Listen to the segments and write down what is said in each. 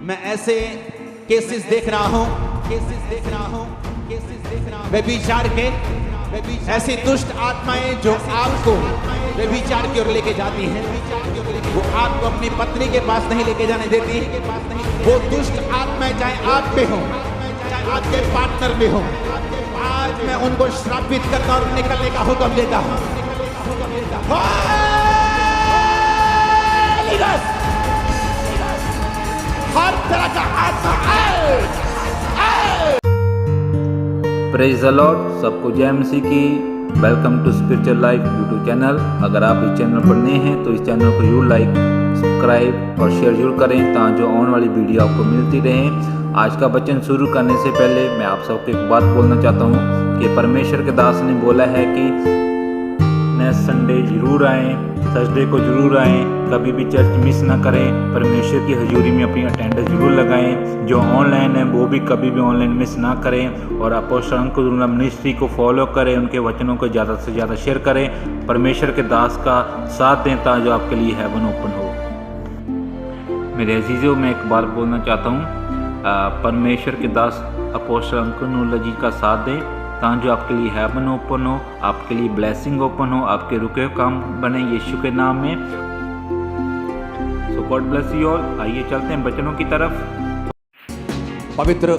मैं ऐसे केसेस देख रहा हूँ, व्यभिचार के, ऐसी दुष्ट आत्माएं जो आपको व्यभिचार की ओर लेके जाती हैं, वो आपको अपनी पत्नी के पास नहीं लेके जाने देती। वो दुष्ट आत्माएं चाहे आप पे हो, चाहे आपके पार्टनर में हो, आज मैं उनको श्रापित करता और निकलने का हुक्म देता हूँ। हर तरह का आत्मा प्रेज द लॉर्ड। सबको जय मसीह की। Welcome to spiritual life YouTube channel. अगर आप इस चैनल पर नए हैं तो इस चैनल को जरूर लाइक, सब्सक्राइब और शेयर जरूर करें ताकि आने वाली वीडियो आपको मिलती रहे। आज का वचन शुरू करने से पहले मैं आप सबको एक बात बोलना चाहता हूँ कि परमेश्वर के दास ने बोला है कि नेक्स्ट संडे जरूर आएँ, थर्सडे को जरूर आएँ, कभी भी चर्च मिस ना करें, परमेश्वर की हजूरी में अपनी अटेंडेंस जरूर लगाएं। जो ऑनलाइन है वो भी कभी भी ऑनलाइन मिस ना करें और अपोस्टल मिनिस्ट्री को फॉलो करें, उनके वचनों को ज़्यादा से ज़्यादा शेयर करें, परमेश्वर के दास का साथ दें ताकि आपके लिए हेवन ओपन हो। मेरे अजीज़ों, मैं एक बात बोलना चाहता हूँ, परमेश्वर के दास अपोस्टल अंकुर जी का साथ दें ताकि जो आपके लिए हेवन ओपन हो, आपके लिए ब्लेसिंग ओपन हो, आपके रुके हुए काम बने यीशु के नाम में। सो गॉड ब्लेस यू ऑल। आइए चलते हैं वचनों की तरफ। पवित्र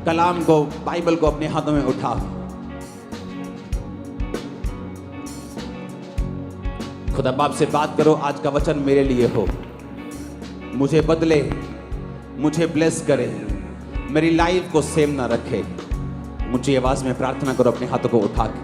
कलाम को, बाइबल को अपने हाथों में उठा, खुदा बाप से बात करो, आज का वचन मेरे लिए हो, मुझे बदले, मुझे ब्लेस करे, मेरी लाइफ को सेम ना रखे। मुझे आवाज में प्रार्थना करो अपने हाथों को उठा के।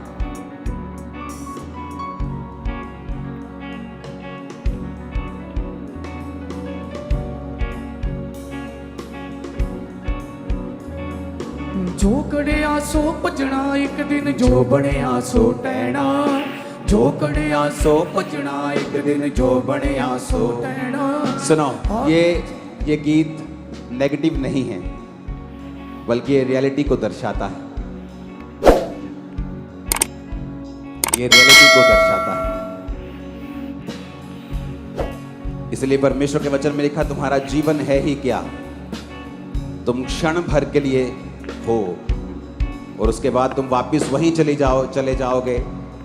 जो कड़िया सो भजना एक दिन, जो बनया सो टहना। जो कड़िया सो भजना एक दिन, जो बनया सो टहना। सुनो, ये गीत नेगेटिव नहीं है, बल्कि ये रियलिटी को दर्शाता है। ये रियलिटी को दर्शाता है। इसलिए परमेश्वर के वचन में लिखा, तुम्हारा जीवन है ही क्या, तुम क्षण भर के लिए हो और उसके बाद तुम वापस वहीं चले जाओगे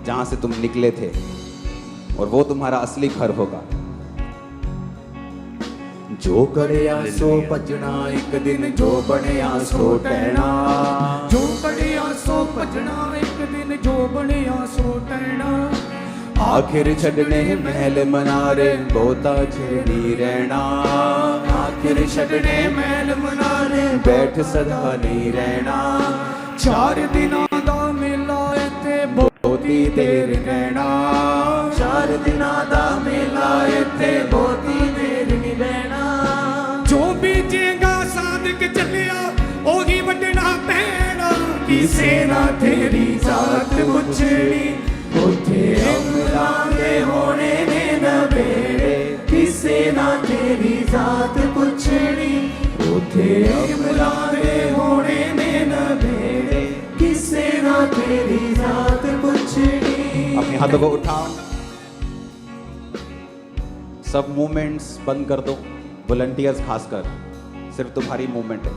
जहां से तुम निकले थे, और वो तुम्हारा असली घर होगा। जो कड़िया सो भजना एक दिन, जो बनया सो टहना। जो कड़िया सो भजना एक दिन, जो बनया सो टहना। आखिर छड़ने महल मनारे, बहुता छेड़ी रहना। आखिर छड़ने महल मनारे, बैठ सदा नहीं रहना। 4 दिनों दा मेला इत्थे बहुती देर रहना। 4 दिनों दा मेला इत्थे बहुती देर नहीं रहना। जो बीजेगा साधक चलिया, ओही वडना पैना। किसे ना तेरी जात पुछड़ी, उथे अमला दे होने ने नबेड़े। किसे ना तेरी जात पुछड़ी, उथे अमला दे होने ने नबेड़े। किसे ना तेरी जात पुछड़ी। अपने हाथों को उठाओ, सब मूवमेंट्स बंद कर दो, वॉलंटियर्स खासकर, सिर्फ तुम्हारी मूवमेंट है।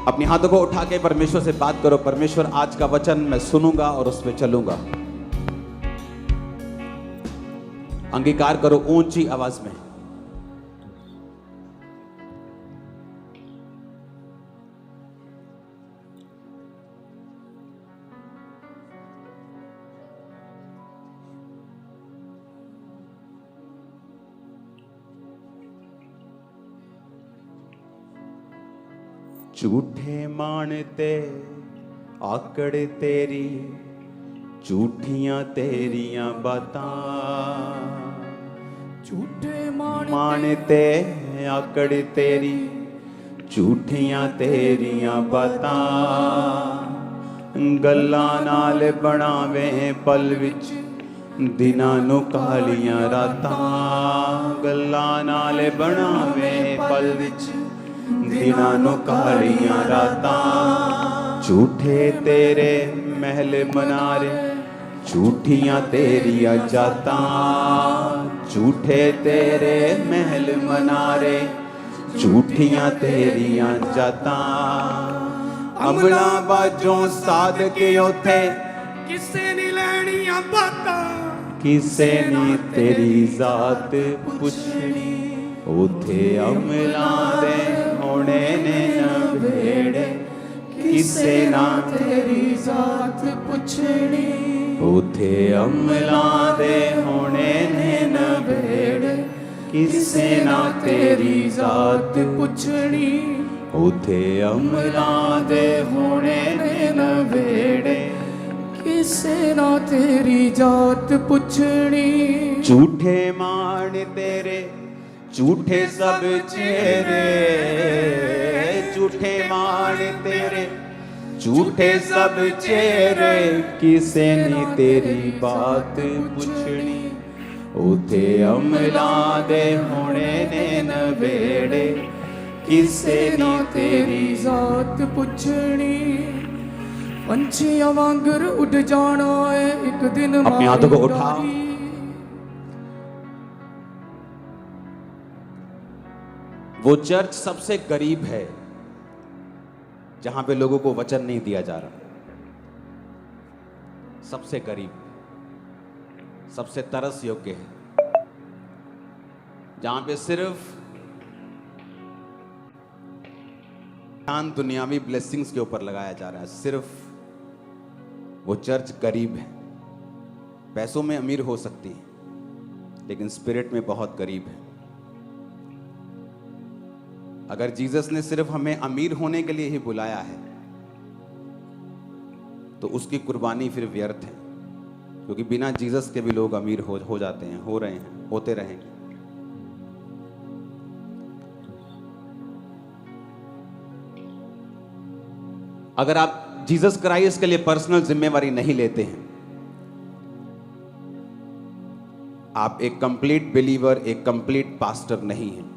अपने हाथों को उठा के परमेश्वर से बात करो, परमेश्वर आज का वचन मैं सुनूंगा और उस पर चलूंगा। अंगीकार करो ऊंची आवाज में। झूठे मानते आकड़ तेरी, झूठियां तेरियां बातां। झूठे मानते आकड़ तेरी, झूठियां तेरियां बातां। गल्लां नाल बनावे पल विच, दिनां नूं कालियां रातां। गल्लां नाल बनावे पल विच, दिनां नूं कालियां रातां। झूठे तेरे महल मनारे, झूठियां तेरिया जाता, झूठे तेरे महल मनारे, झूठियां तेरिया जाता। अमला बाजों साध के उथे किसे नी लैनियां बातां, किसे नी तेरी जात पुछनी, उथे अमला दे होने ने नवेड़े, किसे ना तेरी जात पुछनी, उथे अमला दे होने ने नवेड़े, किसे ना तेरी जात पुछनी, उथे अमला दे होने ने नवेड़े, किसे ना तेरी जात पुछनी। झूठे मान तेरे झूठे सब चेहरे, झूठे मान तेरे झूठे सब चेहरे, किसे नी तेरी बात पुछनी, उथे अमला दे होने ने नवेड़े, किसे नी तेरी जात पुछनी। पंछियां वांगर उड़ जाना है एक दिन, अपने हाथों को उठा। वो चर्च सबसे गरीब है जहां पे लोगों को वचन नहीं दिया जा रहा, सबसे गरीब, सबसे तरस योग्य है, जहां पे सिर्फ ध्यान दुनियावी ब्लेसिंग्स के ऊपर लगाया जा रहा है। सिर्फ वो चर्च गरीब है, पैसों में अमीर हो सकती है लेकिन स्पिरिट में बहुत गरीब है। अगर जीसस ने सिर्फ हमें अमीर होने के लिए ही बुलाया है तो उसकी कुर्बानी फिर व्यर्थ है, क्योंकि बिना जीसस के भी लोग अमीर हो जाते हैं, हो रहे हैं, होते रहेंगे। अगर आप जीसस क्राइस्ट के लिए पर्सनल जिम्मेवारी नहीं लेते हैं, आप एक कंप्लीट बिलीवर, एक कंप्लीट पास्टर नहीं हैं।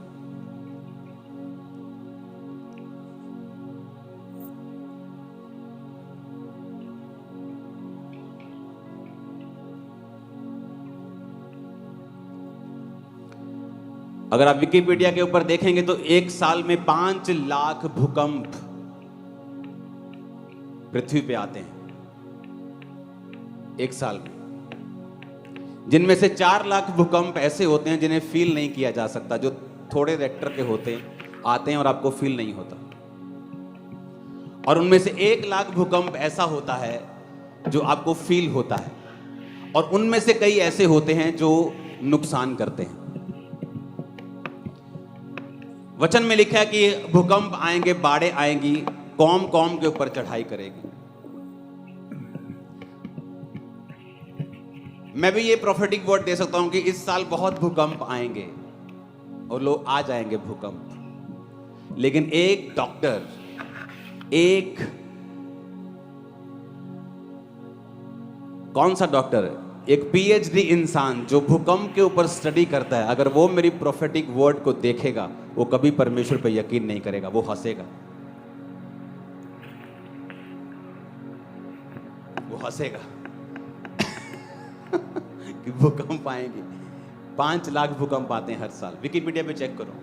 अगर आप विकिपीडिया के ऊपर देखेंगे तो एक साल में 5 लाख भूकंप पृथ्वी पे आते हैं, एक साल में, जिनमें से 4 लाख भूकंप ऐसे होते हैं जिन्हें फील नहीं किया जा सकता, जो थोड़े रेक्टर के होते हैं, आते हैं और आपको फील नहीं होता। और उनमें से 1 लाख भूकंप ऐसा होता है जो आपको फील होता है, और उनमें से कई ऐसे होते हैं जो नुकसान करते हैं। वचन में लिखा है कि भूकंप आएंगे, बाढ़ें आएंगी, कौम कौम के ऊपर चढ़ाई करेगी। मैं भी ये प्रोफेटिक वर्ड दे सकता हूं कि इस साल बहुत भूकंप आएंगे और लोग आ जाएंगे भूकंप, लेकिन एक डॉक्टर, एक कौन सा डॉक्टर है, एक पीएचडी इंसान जो भूकंप के ऊपर स्टडी करता है, अगर वो मेरी प्रोफेटिक वर्ड को देखेगा, वो कभी परमेश्वर पे यकीन नहीं करेगा, वो हंसेगा, वो हंसेगा कि भूकंप आएंगे। 5 लाख भूकंप आते हैं हर साल, विकिपीडिया पे चेक करो।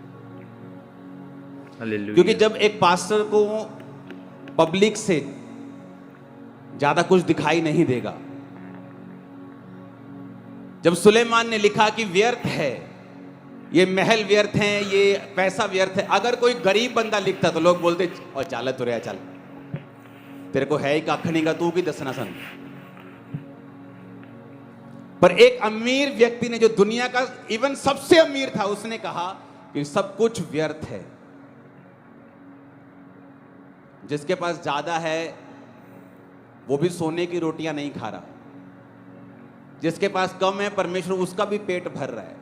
क्योंकि जब एक पास्टर को पब्लिक से ज्यादा कुछ दिखाई नहीं देगा, जब सुलेमान ने लिखा कि व्यर्थ है, ये महल व्यर्थ हैं, ये पैसा व्यर्थ है, अगर कोई गरीब बंदा लिखता तो लोग बोलते और चाल तो रहा, चल तेरे को है ही कखनी का, तू की दसना सन। पर एक अमीर व्यक्ति ने, जो दुनिया का इवन सबसे अमीर था, उसने कहा कि सब कुछ व्यर्थ है। जिसके पास ज्यादा है वो भी सोने की रोटियां नहीं खा रहा, जिसके पास कम है परमेश्वर उसका भी पेट भर रहा है।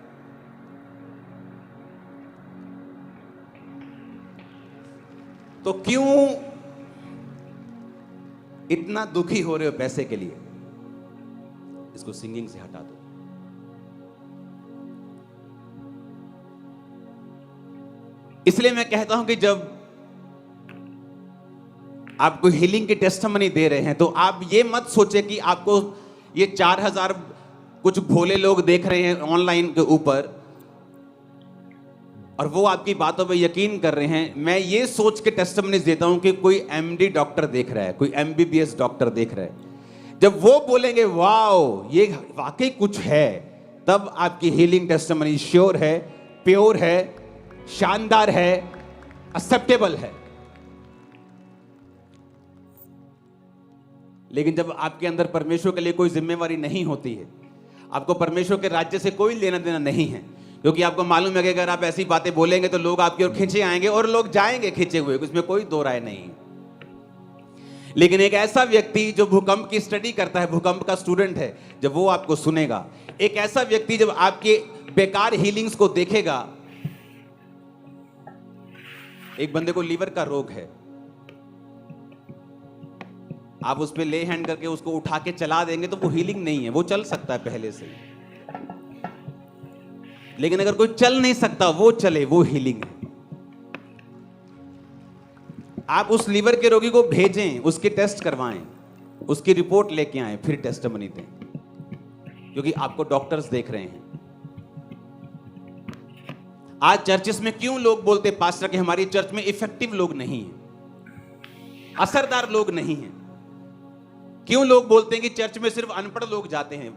तो क्यों इतना दुखी हो रहे हो पैसे के लिए? इसको सिंगिंग से हटा दो। इसलिए मैं कहता हूं कि जब आपको हीलिंग की टेस्टिमनी दे रहे हैं तो आप ये मत सोचे कि आपको ये 4000 कुछ भोले लोग देख रहे हैं ऑनलाइन के ऊपर और वो आपकी बातों पे यकीन कर रहे हैं, मैं ये सोच के टेस्टिमनीज देता हूं कि कोई एमडी डॉक्टर देख रहा है, कोई एमबीबीएस डॉक्टर देख रहा है। जब वो बोलेंगे वाओ ये वाकई कुछ है, तब आपकी हीलिंग टेस्टिमनी श्योर है, प्योर है, शानदार है, एक्सेप्टेबल है। लेकिन जब आपके अंदर परमेश्वर के लिए कोई जिम्मेवारी नहीं होती है, आपको परमेश्वर के राज्य से कोई लेना देना नहीं है, क्योंकि आपको मालूम है कि अगर आप ऐसी बातें बोलेंगे तो लोग आपकी ओर खींचे आएंगे और लोग जाएंगे खींचे हुए, उसमें कोई दो राय नहीं। लेकिन एक ऐसा व्यक्ति जो भूकंप की स्टडी करता है, भूकंप का स्टूडेंट है, जब वो आपको सुनेगा, एक ऐसा व्यक्ति जब आपके बेकार हीलिंग्स को देखेगा, एक बंदे को लीवर का रोग है, आप उस पर ले हैंड करके उसको उठा के चला देंगे तो वो हीलिंग नहीं है, वो चल सकता है पहले से, लेकिन अगर कोई चल नहीं सकता वो चले, वो हीलिंग है। आप उस लीवर के रोगी को भेजें, उसके टेस्ट करवाएं, उसकी रिपोर्ट लेके आएं, फिर टेस्टिमनी दें, क्योंकि आपको डॉक्टर्स देख रहे हैं। आज चर्चेस में क्यों लोग बोलते पास्टर कि हमारी चर्च में इफेक्टिव लोग नहीं हैं, असरदार लोग नहीं हैं? क्यों लोग बोलते हैं कि चर्च में सिर्फ अनपढ़ लोग जाते हैं,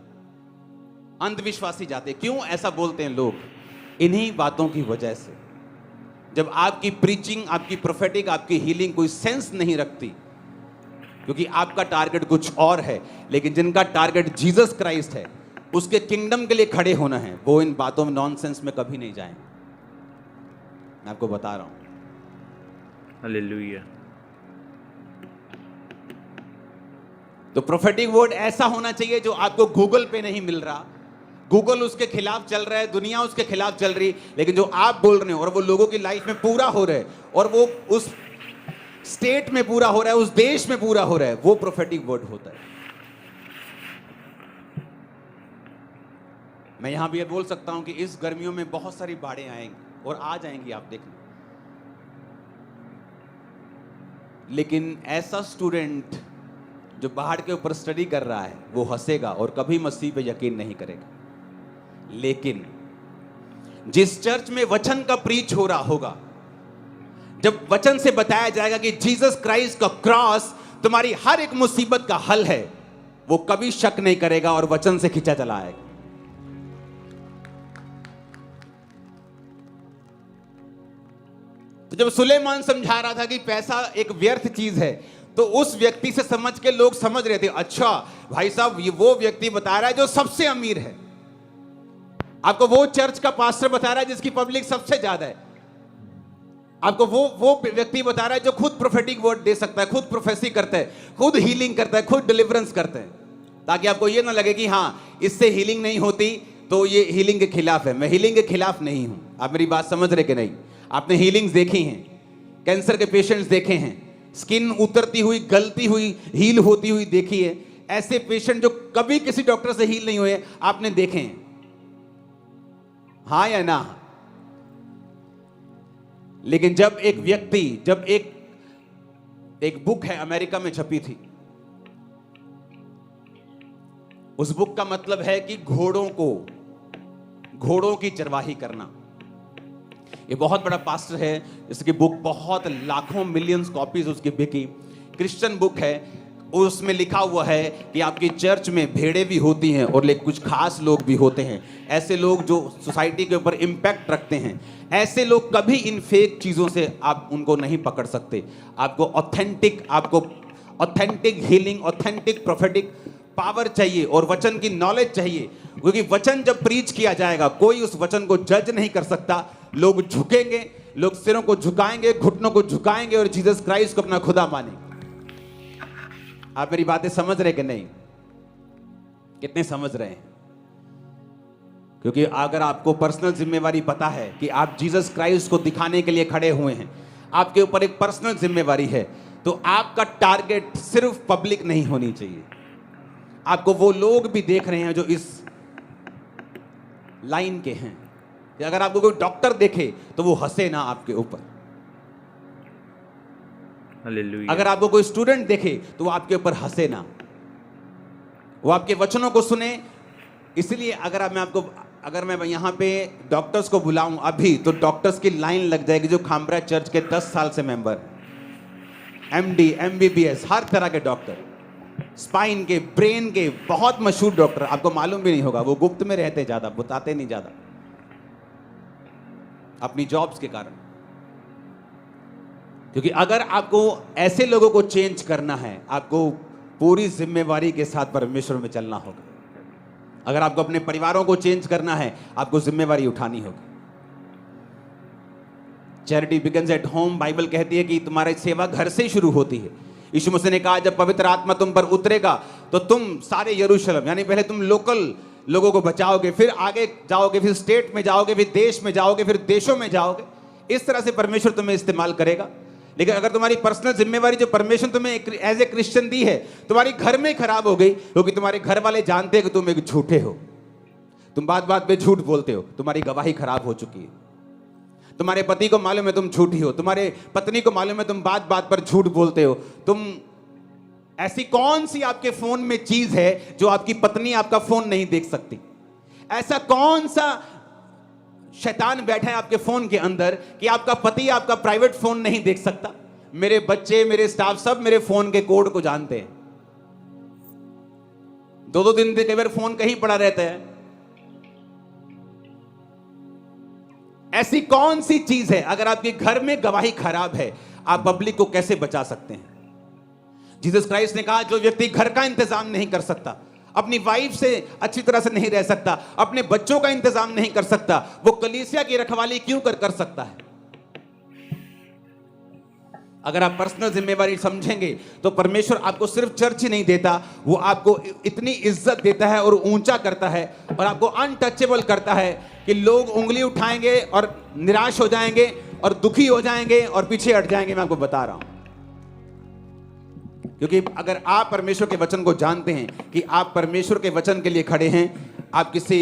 अंधविश्वासी जाते हैं? क्यों ऐसा बोलते हैं लोग? इन्हीं बातों की वजह से। जब आपकी प्रीचिंग, आपकी प्रोफेटिक, आपकी हीलिंग कोई सेंस नहीं रखती, क्योंकि आपका टारगेट कुछ और है, लेकिन जिनका टारगेट जीसस क्राइस्ट है, उसके किंगडम के लिए खड़े होना है, वो इन बातों में नॉनसेंस में कभी नहीं जाएंगे। मैं आपको बता रहा हूं। हालेलुया। तो प्रोफेटिक वर्ड ऐसा होना चाहिए जो आपको गूगल पे नहीं मिल रहा, गूगल उसके खिलाफ चल रहा है, दुनिया उसके खिलाफ चल रही, लेकिन जो आप बोल रहे हो और वो लोगों की लाइफ में पूरा हो रहा है, और वो उस स्टेट में पूरा हो रहा है, उस देश में पूरा हो रहा है, वो प्रोफेटिक वर्ड होता है। मैं यहां भी ये बोल सकता हूं कि इस गर्मियों में बहुत सारी बाढ़ें आएंगी और आ जाएंगी, आप देखना। लेकिन ऐसा स्टूडेंट जो बाहर के ऊपर स्टडी कर रहा है, वो हंसेगा और कभी मसीह पे यकीन नहीं करेगा। लेकिन जिस चर्च में वचन का प्रीच हो रहा होगा, जब वचन से बताया जाएगा कि जीसस क्राइस्ट का क्रॉस तुम्हारी हर एक मुसीबत का हल है, वो कभी शक नहीं करेगा और वचन से खींचा चला आएगा। तो जब सुलेमान समझा रहा था कि पैसा एक व्यर्थ चीज है, तो उस व्यक्ति से समझ के लोग समझ रहे थे, अच्छा भाई साहब ये वो व्यक्ति बता रहा है जो सबसे अमीर है, आपको वो चर्च का पास्टर बता रहा है जिसकी पब्लिक सबसे ज्यादा है, आपको वो व्यक्ति बता रहा है जो खुद प्रोफेटिक वर्ड दे सकता है, खुद प्रोफेसी करता है, खुद हीलिंग करता है, खुद डिलीवरेंस करता है, ताकि आपको ये ना लगे कि हाँ इससे हीलिंग नहीं होती तो ये हीलिंग के खिलाफ है। मैं हीलिंग के खिलाफ नहीं हूं। आप मेरी बात समझ रहे कि नहीं? आपने हीलिंग्स देखी हैं, कैंसर के पेशेंट्स देखे हैं, स्किन उतरती हुई, गलती हुई, हील होती हुई देखी है। ऐसे पेशेंट जो कभी किसी डॉक्टर से हील नहीं हुए आपने देखे हैं, हाँ या ना? लेकिन जब एक व्यक्ति, जब एक बुक है अमेरिका में छपी थी, उस बुक का मतलब है कि घोड़ों की चरवाही करना। ये बहुत बड़ा पास्टर है, इसकी बुक बहुत लाखों मिलियंस कॉपीज उसकी बिकी, क्रिश्चियन बुक है। उसमें लिखा हुआ है कि आपकी चर्च में भेड़ें भी होती हैं और कुछ खास लोग भी होते हैं, ऐसे लोग जो सोसाइटी के ऊपर इम्पैक्ट रखते हैं। ऐसे लोग कभी इन फेक चीज़ों से आप उनको नहीं पकड़ सकते। आपको authentic healing, authentic prophetic power चाहिए और वचन की नॉलेज चाहिए, क्योंकि वचन जब प्रीच किया जाएगा, कोई उस वचन को जज नहीं कर सकता। लोग झुकेंगे, लोग सिरों को झुकाएंगे, घुटनों को झुकाएंगे और जीसस क्राइस्ट को अपना खुदा मानेंगे। आप मेरी बातें समझ रहे कि नहीं? कितने समझ रहे हैं? क्योंकि अगर आपको पर्सनल जिम्मेवारी पता है कि आप जीसस क्राइस्ट को दिखाने के लिए खड़े हुए हैं, आपके ऊपर एक पर्सनल जिम्मेवारी है, तो आपका टारगेट सिर्फ पब्लिक नहीं होनी चाहिए। आपको वो लोग भी देख रहे हैं जो इस लाइन के हैं। कि अगर आपको कोई डॉक्टर देखे तो वो हंसे ना आपके ऊपर, हालेलुया। अगर आपको कोई स्टूडेंट देखे तो वो आपके ऊपर हंसे ना, वो आपके वचनों को सुने। इसलिए अगर मैं यहाँ पे डॉक्टर्स को बुलाऊं अभी, तो डॉक्टर्स की लाइन लग जाएगी जो खामरा चर्च के 10 साल से मेंबर, MD, MBBS, हर तरह के डॉक्टर, स्पाइन के, ब्रेन के, बहुत मशहूर डॉक्टर, आपको मालूम भी नहीं होगा, वो गुप्त में रहते, ज्यादा बताते नहीं ज्यादा, अपनी जॉब्स के कारण। क्योंकि अगर आपको ऐसे लोगों को चेंज करना है, आपको पूरी जिम्मेवारी के साथ परमेश्वर में चलना होगा। अगर आपको अपने परिवारों को चेंज करना है, आपको जिम्मेवारी उठानी होगी। Charity begins at home, Bible कहती है कि तुम्हारी सेवा घर से शुरू होती है। यीशु मसीह ने कहा जब पवित्र आत्मा तुम पर उतरेगा तो तुम सारे यरूशलेम, यानी पहले तुम लोकल लोगों को बचाओगे, फिर आगे जाओगे, फिर स्टेट में जाओगे, फिर देश में जाओगे, फिर देशों में जाओगे। इस तरह से परमेश्वर तुम्हें इस्तेमाल करेगा। लेकिन अगर तुम्हारी पर्सनल जिम्मेवारी जो परमेश्वर तुम्हें एज ए क्रिश्चियन दी है, तुम्हारी घर में खराब हो गई, क्योंकि तुम्हारे घर वाले जानते हैं कि तुम एक झूठे हो, तुम बात बात पे झूठ बोलते हो, तुम्हारी गवाही खराब हो चुकी है। तुम्हारे पति को मालूम है तुम झूठी हो, तुम्हारे पत्नी को मालूम है तुम बात बात पर झूठ बोलते हो। तुम ऐसी कौन सी आपके फोन में चीज है जो आपकी पत्नी आपका फोन नहीं देख सकती? ऐसा कौन सा शैतान बैठा है आपके फोन के अंदर कि आपका पति आपका प्राइवेट फोन नहीं देख सकता? मेरे बच्चे, मेरे स्टाफ सब मेरे फोन के कोड को जानते हैं। 2-2 दिन कई बार फोन कहीं पड़ा रहता है। ऐसी कौन सी चीज है? अगर आपके घर में गवाही खराब है, आप पब्लिक को कैसे बचा सकते हैं? जीसस क्राइस्ट ने कहा जो व्यक्ति घर का इंतजाम नहीं कर सकता, अपनी वाइफ से अच्छी तरह से नहीं रह सकता, अपने बच्चों का इंतजाम नहीं कर सकता, वो कलीसिया की रखवाली क्यों कर सकता है? अगर आप पर्सनल जिम्मेवारी समझेंगे तो परमेश्वर आपको सिर्फ चर्च ही नहीं देता, वो आपको इतनी इज्जत देता है और ऊंचा करता है और आपको अनटचेबल करता है कि लोग उंगली उठाएंगे और निराश हो जाएंगे और दुखी हो जाएंगे और पीछे हट जाएंगे। मैं आपको बता रहा हूं, क्योंकि अगर आप परमेश्वर के वचन को जानते हैं कि आप परमेश्वर के वचन के लिए खड़े हैं, आप किसी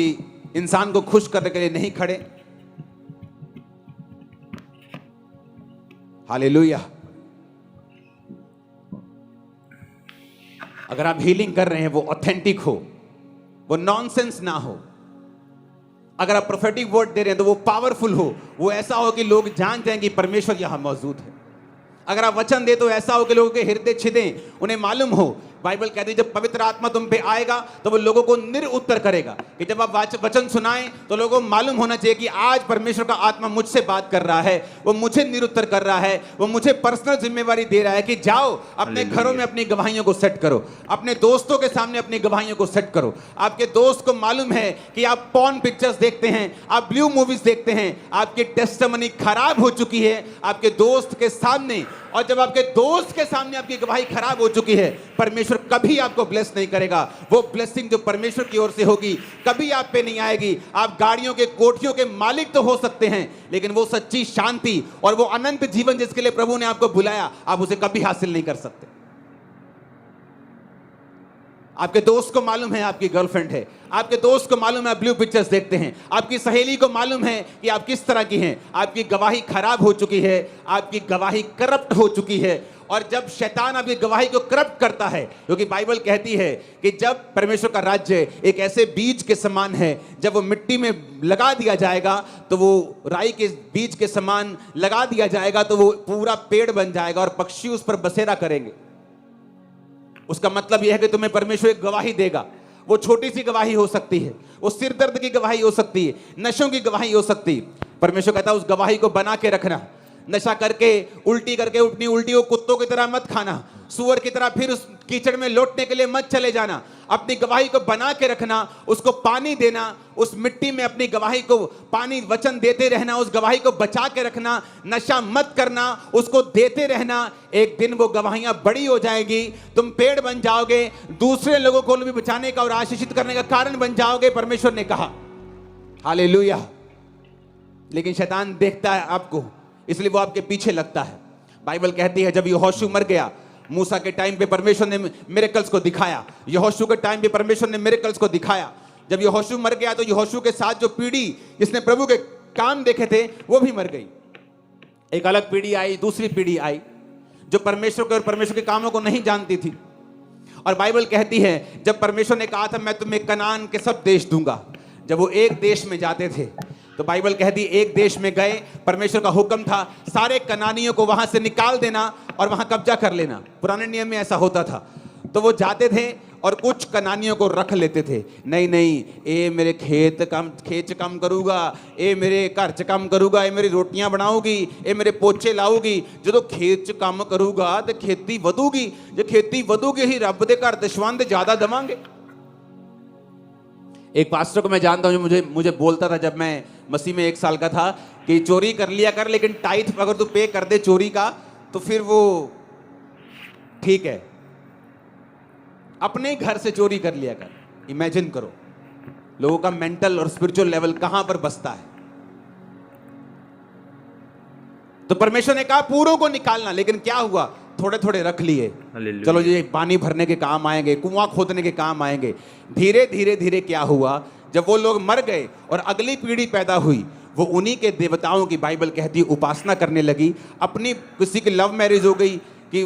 इंसान को खुश करने के लिए नहीं खड़े। हालेलुया। अगर आप हीलिंग कर रहे हैं, वो ऑथेंटिक हो, वो नॉनसेंस ना हो। अगर आप प्रोफेटिक वर्ड दे रहे हैं तो वो पावरफुल हो, वो ऐसा हो कि लोग जान जाएं कि परमेश्वर यहां मौजूद है। अगर आप वचन दे तो ऐसा हो कि लोगों के हृदय छिदें, उन्हें मालूम हो। बाइबल कहती है जब पवित्र आत्मा तुम पे आएगा तो वो लोगों को निरुत्तर करेगा, कि जब आप वचन सुनाएं तो लोगों को मालूम होना चाहिए कि आज परमेश्वर का आत्मा मुझसे बात कर रहा है, वो मुझे निरुत्तर कर रहा है, वो मुझे पर्सनल जिम्मेवारी दे रहा है कि जाओ अपने घरों में अपनी गवाहियों को सेट करो, अपने दोस्तों के सामने अपनी गवाहियों को सेट करो। आपके दोस्त को मालूम है कि आप पॉर्न पिक्चर्स देखते हैं, आप ब्लू मूवीज देखते हैं, आपकी टेस्टिमनी खराब हो चुकी है आपके दोस्त के सामने। और जब आपके दोस्त के सामने आपकी गवाही खराब हो चुकी है, परमेश्वर कभी आपको ब्लेस नहीं करेगा। वो ब्लेसिंग जो परमेश्वर की ओर से होगी कभी आप पे नहीं आएगी। आप गाड़ियों के, कोठियों के मालिक तो हो सकते हैं, लेकिन वो सच्ची शांति और वो अनंत जीवन जिसके लिए प्रभु ने आपको बुलाया, आप उसे कभी हासिल नहीं कर सकते। आपके दोस्त को मालूम है आपकी गर्लफ्रेंड है, आपके दोस्त को मालूम है आप ब्लू पिक्चर्स देखते हैं, आपकी सहेली को मालूम है कि आप किस तरह की हैं। आपकी गवाही खराब हो चुकी है, आपकी गवाही करप्ट हो चुकी है। और जब शैतान आपकी गवाही को करप्ट करता है, क्योंकि बाइबल कहती है कि जब परमेश्वर का राज्य एक ऐसे बीज के समान है, जब वो मिट्टी में लगा दिया जाएगा तो वो राई के बीज के समान लगा दिया जाएगा तो वो पूरा पेड़ बन जाएगा और पक्षी उस पर बसेरा करेंगे। उसका मतलब यह है कि तुम्हें परमेश्वर एक गवाही देगा। वो छोटी सी गवाही हो सकती है, वो सिर दर्द की गवाही हो सकती है, नशों की गवाही हो सकती है। परमेश्वर कहता है उस गवाही को बना के रखना। नशा करके उल्टी करके अपनी उल्टी को कुत्तों की तरह मत खाना, सूअर की तरह फिर उस कीचड़ में लौटने के लिए मत चले जाना। अपनी गवाही को बना के रखना, उसको पानी देना, उस मिट्टी में अपनी गवाही को पानी वचन देते रहना, उस गवाही को बचा के रखना। नशा मत करना, उसको देते रहना। एक दिन वो गवाहियां बड़ी हो जाएगी, तुम पेड़ बन जाओगे, दूसरे लोगों को भी बचाने का और आशीषित करने का कारण बन जाओगे, परमेश्वर ने कहा। हालेलुया। लेकिन शैतान देखता है आपको, इसलिए वो आपके पीछे लगता है। बाइबल कहती है जब यहोशू मर गया, मूसा के टाइम पे परमेश्वर ने मिरेकल्स को दिखाया, यहोशू के टाइम पे परमेश्वर ने मिरेकल्स को दिखाया। जब यहोशू मर गया तो यहोशू के साथ जो पीढ़ी जिसने प्रभु के काम देखे थे वो भी मर गई। एक अलग पीढ़ी आई, दूसरी पीढ़ी आई जो परमेश्वर के और परमेश्वर के कामों को नहीं जानती थी। और बाइबल कहती है जब परमेश्वर ने कहा था मैं तुम्हें कनान के सब देश दूंगा, जब वो एक देश में जाते थे तो बाइबल कहती एक देश में गए, परमेश्वर का हुक्म था सारे कनानियों को वहां से निकाल देना और वहां कब्जा कर लेना। पुराने नियम में ऐसा होता था। तो वो जाते थे और कुछ कनानियों को रख लेते थे। नहीं नहीं, ए मेरे खेत कम करूगा, ए मेरे घर च कम करूगा, ए मेरी रोटियां बनाऊगी, ए मेरे पोचे लाऊगी। जो खेत च कम करूगा तो खेती वधूगी, जो खेती वधूगी ही रब दे घर दशवंध ज्यादा देवांगे। एक पास्टर को मैं जानता हूं जो मुझे बोलता था जब मैं मसीह में 1 साल का था कि चोरी कर लिया कर, लेकिन टाइथ अगर तू पे कर दे चोरी का तो फिर वो ठीक है, अपने घर से चोरी कर लिया कर। इमेजिन करो लोगों का मेंटल और स्पिरिचुअल लेवल कहां पर बसता है। तो परमेश्वर ने कहा पूरों को निकालना, लेकिन क्या हुआ, थोड़े थोड़े रख लिए। चलो ये पानी भरने के काम आएंगे, कुआं खोदने के काम आएंगे। धीरे धीरे धीरे क्या हुआ, जब वो लोग मर गए और अगली पीढ़ी पैदा हुई, वो उन्हीं के देवताओं की बाइबल कहती है उपासना करने लगी। अपनी किसी की लव मैरिज हो गई कि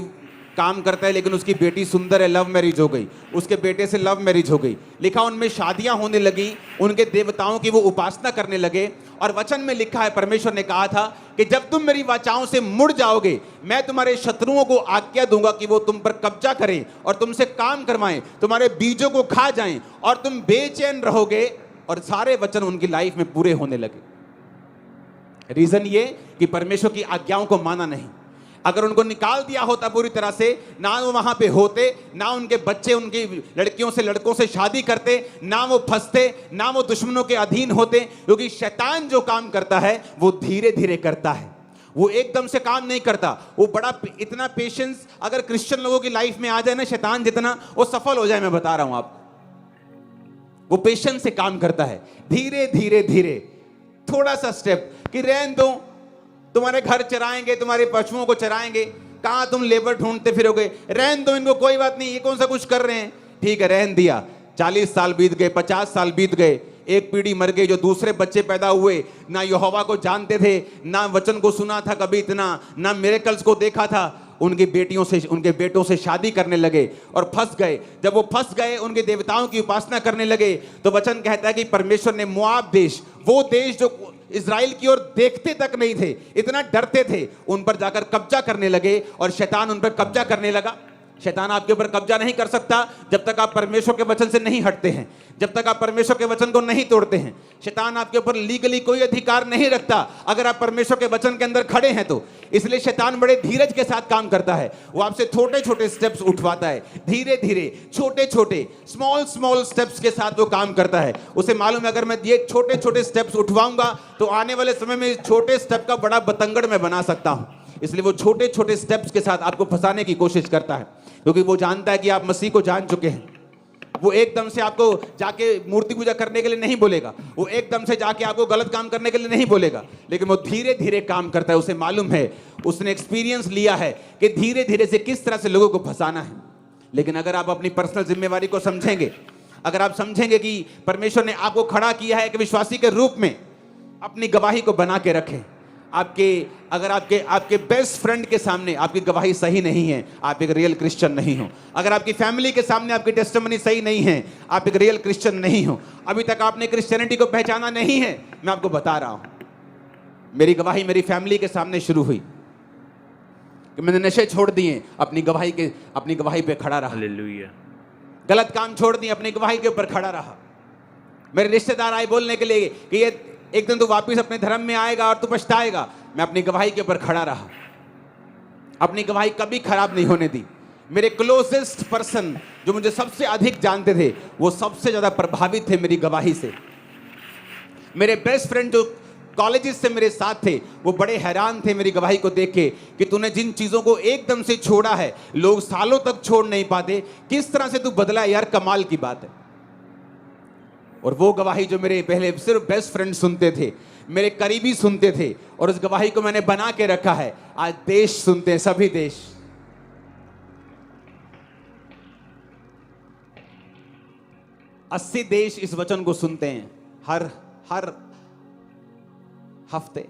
काम करता है लेकिन उसकी बेटी सुंदर है, लव मैरिज हो गई, उसके बेटे से लव मैरिज हो गई, लिखा उनमें शादियां होने लगी, उनके देवताओं की वो उपासना करने लगे। और वचन में लिखा है परमेश्वर ने कहा था कि जब तुम मेरी वाचाओं से मुड़ जाओगे मैं तुम्हारे शत्रुओं को आज्ञा दूंगा कि वो तुम पर कब्जा करें और तुमसे काम करवाएं, तुम्हारे बीजों को खा जाएं और तुम बेचैन रहोगे। और सारे वचन उनकी लाइफ में पूरे होने लगे। रीजन ये कि परमेश्वर की आज्ञाओं को माना नहीं। अगर उनको निकाल दिया होता पूरी तरह से, ना वो वहां पे होते, ना उनके बच्चे उनकी लड़कियों से लड़कों से शादी करते, ना वो फंसते, ना वो दुश्मनों के अधीन होते। क्योंकि शैतान जो काम करता है वो धीरे धीरे करता है, वो एकदम से काम नहीं करता। वो बड़ा इतना पेशेंस अगर क्रिश्चियन लोगों की लाइफ में आ जाए ना, शैतान जितना वो सफल हो जाए, मैं बता रहा हूं आपको, वो पेशेंस से काम करता है। धीरे धीरे धीरे थोड़ा सा स्टेप कि रहन दो, तुम्हारे घर चराएंगे, तुम्हारे पशुओं को चराएंगे, कहां तुम लेबर ढूंढते फिरोगे, रहन दो इनको, कोई बात नहीं, ये कौन सा कुछ कर रहे हैं, ठीक है रहन दिया। 40 साल बीत गए, 50 साल बीत गए, एक पीढ़ी मर गई, जो दूसरे बच्चे पैदा हुए, ना यहोवा को जानते थे, ना वचन को सुना था कभी इतना, ना मिरेकल्स को देखा था, उनकी बेटियों से उनके बेटों से शादी करने लगे और फंस गए। जब वो फंस गए, उनके देवताओं की उपासना करने लगे, तो वचन कहता है कि परमेश्वर ने मोआब देश, वो देश जो इज़राइल की ओर देखते तक नहीं थे, इतना डरते थे, उन पर जाकर कब्जा करने लगे और शैतान उन पर कब्जा करने लगा। शैतान आपके ऊपर कब्जा नहीं कर सकता जब तक आप परमेश्वर के वचन से नहीं हटते हैं, जब तक आप परमेश्वर के वचन को नहीं तोड़ते हैं। शैतान आपके ऊपर लीगली कोई अधिकार नहीं रखता अगर आप परमेश्वर के वचन के अंदर खड़े हैं तो। इसलिए शैतान बड़े धीरज के साथ काम करता है। वो आपसे छोटे छोटे स्टेप्स उठवाता है, धीरे धीरे छोटे छोटे स्मॉल स्टेप्स के साथ वो काम करता है। उसे मालूम है अगर मैं ये छोटे छोटे स्टेप्स उठवाऊंगा तो आने वाले समय में छोटे स्टेप का बड़ा बतंगड़ मैं बना सकता हूं। इसलिए वो छोटे छोटे स्टेप्स के साथ आपको फंसाने की कोशिश करता है, क्योंकि वो जानता है कि आप मसीह को जान चुके हैं। वो एकदम से आपको जाके मूर्ति पूजा करने के लिए नहीं बोलेगा, वो एकदम से जाके आपको गलत काम करने के लिए नहीं बोलेगा, लेकिन वो धीरे धीरे काम करता है। उसे मालूम है, उसने एक्सपीरियंस लिया है कि धीरे धीरे से किस तरह से लोगों को फंसाना है। लेकिन अगर आप अपनी पर्सनल जिम्मेवारी को समझेंगे, अगर आप समझेंगे कि परमेश्वर ने आपको खड़ा किया है कि विश्वासी के रूप में अपनी गवाही को बना के रखें। अगर आपके बेस्ट फ्रेंड के सामने आपकी गवाही सही नहीं है, आप एक रियल क्रिश्चियन नहीं हो। अगर आपकी फैमिली के सामने आपकी टेस्टिमनी सही नहीं है, आप एक रियल क्रिश्चियन नहीं हो। अभी तक आपने क्रिश्चियनिटी को पहचाना नहीं है, मैं आपको बता रहा हूं। मेरी गवाही मेरी फैमिली के सामने शुरू हुई कि मैंने नशे छोड़ दिए, अपनी गवाही पे खड़ा रहा। हालेलुया। गलत काम छोड़ दिए, अपनी गवाही के ऊपर खड़ा रहा। मेरे रिश्तेदार आए बोलने के लिए कि ये एक दिन तू वापस अपने धर्म में आएगा और तू पछताएगा, मैं अपनी गवाही के ऊपर खड़ा रहा, अपनी गवाही कभी खराब नहीं होने दी। मेरे क्लोजेस्ट पर्सन जो मुझे सबसे अधिक जानते थे, वो सबसे ज्यादा प्रभावित थे मेरी गवाही से। मेरे बेस्ट फ्रेंड जो कॉलेजेस से मेरे साथ थे, वो बड़े हैरान थे मेरी गवाही को देख के कि तूने जिन चीजों को एकदम से छोड़ा है, लोग सालों तक छोड़ नहीं पाते, किस तरह से तू बदला यार, कमाल की बात है। और वो गवाही जो मेरे पहले सिर्फ बेस्ट फ्रेंड सुनते थे, मेरे करीबी सुनते थे, और उस गवाही को मैंने बना के रखा है। आज देश सुनते हैं, सभी देश। अस्सी देश इस वचन को सुनते हैं हर हफ्ते।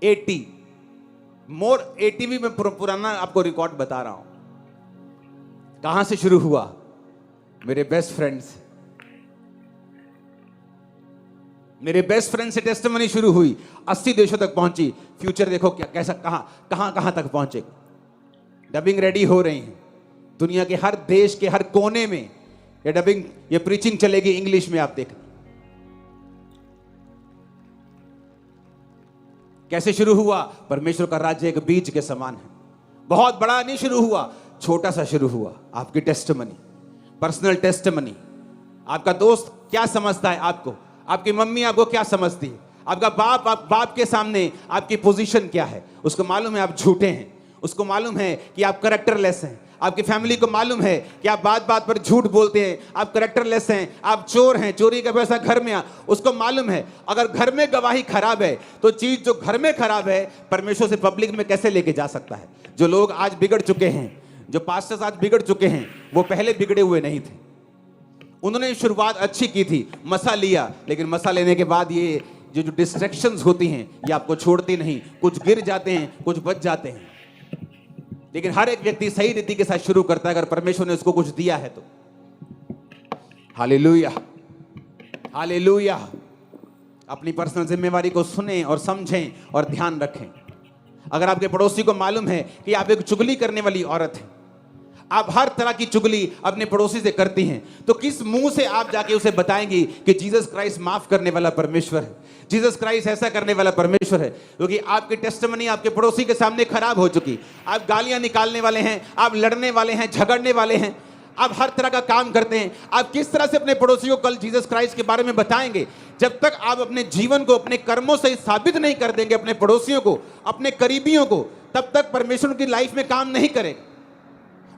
80 भी मैं पुराना आपको रिकॉर्ड बता रहा हूं। कहां से शुरू हुआ? मेरे बेस्ट फ्रेंड से टेस्टिमनी शुरू हुई, 80 देशों तक पहुंची। फ्यूचर देखो क्या, कैसा, कहां तक पहुंचे। डबिंग रेडी हो रही है, दुनिया के हर देश के हर कोने में ये डबिंग, ये प्रीचिंग चलेगी इंग्लिश में। आप देखना कैसे शुरू हुआ। परमेश्वर का राज्य एक बीज के समान है, बहुत बड़ा नहीं शुरू हुआ, छोटा सा शुरू हुआ। आपकी टेस्टिमनी, पर्सनल टेस्टिमनी। आपका दोस्त क्या समझता है आपको, आपकी मम्मी आपको क्या समझती है, आपका बाप के सामने आपकी पोजीशन क्या है, उसको मालूम है आप झूठे हैं, उसको मालूम है कि आप कैरेक्टरलेस हैं, आपकी फैमिली को मालूम है कि आप बात बात पर झूठ बोलते हैं, आप कैरेक्टरलेस हैं, आप चोर हैं, चोरी का पैसा घर में उसको मालूम है। अगर घर में गवाही खराब है तो चीज जो घर में खराब है परमेश्वर से पब्लिक में कैसे लेके जा सकता है। जो लोग आज बिगड़ चुके हैं, जो पास्टर्स आज बिगड़ चुके हैं, वो पहले बिगड़े हुए नहीं थे। उन्होंने शुरुआत अच्छी की थी, मसा लिया, लेकिन मसा लेने के बाद ये जो डिस्ट्रैक्शंस होती हैं ये आपको छोड़ती नहीं। कुछ गिर जाते हैं, कुछ बच जाते हैं, लेकिन हर एक व्यक्ति सही रीति के साथ शुरू करता है अगर परमेश्वर ने उसको कुछ दिया है तो। Hallelujah, hallelujah. अपनी पर्सनल जिम्मेवारी को सुनें और समझें और ध्यान रखें। अगर आपके पड़ोसी को मालूम है कि आप एक चुगली करने वाली औरत हैं, आप हर तरह की चुगली अपने पड़ोसी से करती हैं, तो किस मुंह से आप जाके उसे बताएंगी कि जीसस क्राइस्ट माफ करने वाला परमेश्वर है, जीसस क्राइस्ट ऐसा करने वाला परमेश्वर है। क्योंकि आपकी टेस्टिमनी आपके पड़ोसी के सामने खराब हो चुकी। आप गालियां निकालने वाले हैं, आप लड़ने वाले हैं, झगड़ने वाले हैं, आप हर तरह का काम करते हैं। आप किस तरह से अपने पड़ोसी को कल जीसस क्राइस्ट के बारे में बताएंगे? जब तक आप अपने जीवन को अपने कर्मों से साबित नहीं कर देंगे अपने पड़ोसियों को, अपने करीबियों को, तब तक परमेश्वर की लाइफ में काम नहीं करेगा।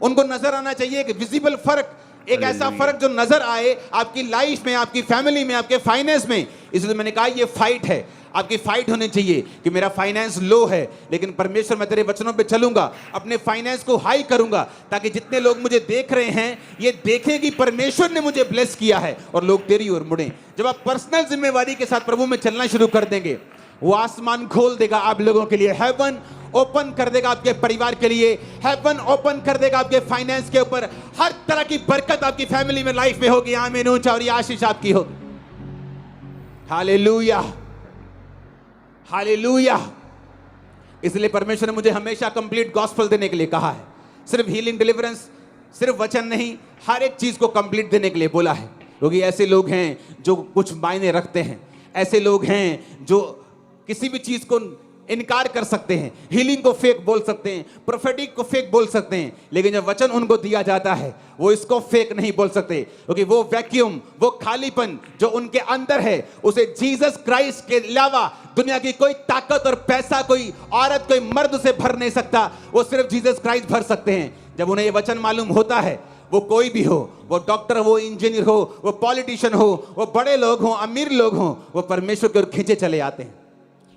उनको नजर आना चाहिए कि विजिबल फर्क, एक ऐसा फर्क जो नजर आए आपकी लाइफ में, आपकी फैमिली में, आपके फाइनेंस में। इसलिए मैंने कहा ये फाइट है, आपकी फाइट होनी चाहिए कि मेरा फाइनेंस लो है, लेकिन परमेश्वर मैं तेरे वचनों पे चलूंगा, अपने फाइनेंस को हाई करूंगा, ताकि जितने लोग मुझे देख रहे हैं ये देखें कि परमेश्वर ने मुझे ब्लेस किया है और लोग तेरी ओर मुड़े। जब आप पर्सनल जिम्मेवारी के साथ प्रभु में चलना शुरू कर देंगे, वो आसमान खोल देगा आप लोगों के लिए, हेवन ओपन कर देगा आपके परिवार के लिए, हेवन ओपन कर देगा आपके फाइनेंस के ऊपर। हर तरह की बरकत आपकी फैमिली में, लाइफ में होगी। आमीन ऊंचा, और ये आशीष आपकी होगी। Hallelujah, hallelujah. इसलिए परमेश्वर ने मुझे हमेशा कंप्लीट गॉस्पेल देने के लिए कहा है। सिर्फ हीलिंग, डिलीवरेंस, सिर्फ वचन नहीं, हर एक चीज को कंप्लीट देने के लिए बोला है। क्योंकि ऐसे लोग हैं जो कुछ मायने रखते हैं, ऐसे लोग हैं जो किसी भी चीज को इनकार कर सकते हैं, हीलिंग को फेक बोल सकते हैं, प्रोफेटिक को फेक बोल सकते हैं, लेकिन जब वचन उनको दिया जाता है वो इसको फेक नहीं बोल सकते। क्योंकि वो वैक्यूम, वो खालीपन जो उनके अंदर है, उसे जीसस क्राइस्ट के अलावा दुनिया की कोई ताकत और पैसा, कोई औरत, कोई मर्द उसे भर नहीं सकता। वो सिर्फ जीसस क्राइस्ट भर सकते हैं। जब उन्हें ये वचन मालूम होता है, वो कोई भी हो, वो डॉक्टर हो, इंजीनियर हो, वो पॉलिटिशियन हो, वो बड़े लोग हो, अमीर लोग हो, वो परमेश्वर की ओर खींचे चले आते हैं।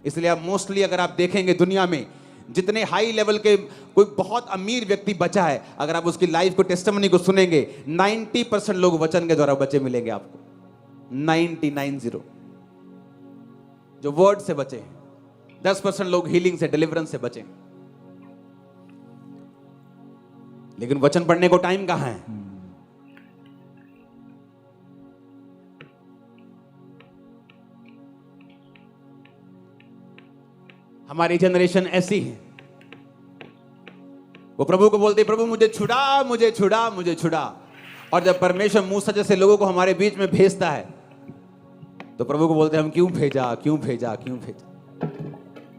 इसलिए आप मोस्टली अगर आप देखेंगे दुनिया में जितने हाई लेवल के कोई बहुत अमीर व्यक्ति बचा है, अगर आप उसकी लाइफ को, टेस्टिमनी को सुनेंगे, 90% लोग वचन के द्वारा बचे मिलेंगे आपको। 90 जो वर्ड से बचे हैं। 10% लोग हीलिंग से, डिलीवरेंस से बचे। लेकिन वचन पढ़ने को टाइम कहां है? हमारी जनरेशन ऐसी है, वो प्रभु को बोलते, प्रभु मुझे छुड़ा, मुझे छुड़ा, मुझे छुड़ा। और जब परमेश्वर मूसा जैसे लोगों को हमारे बीच में भेजता है तो प्रभु को बोलते हम क्यों भेजा, क्यों भेजा, क्यों भेजा।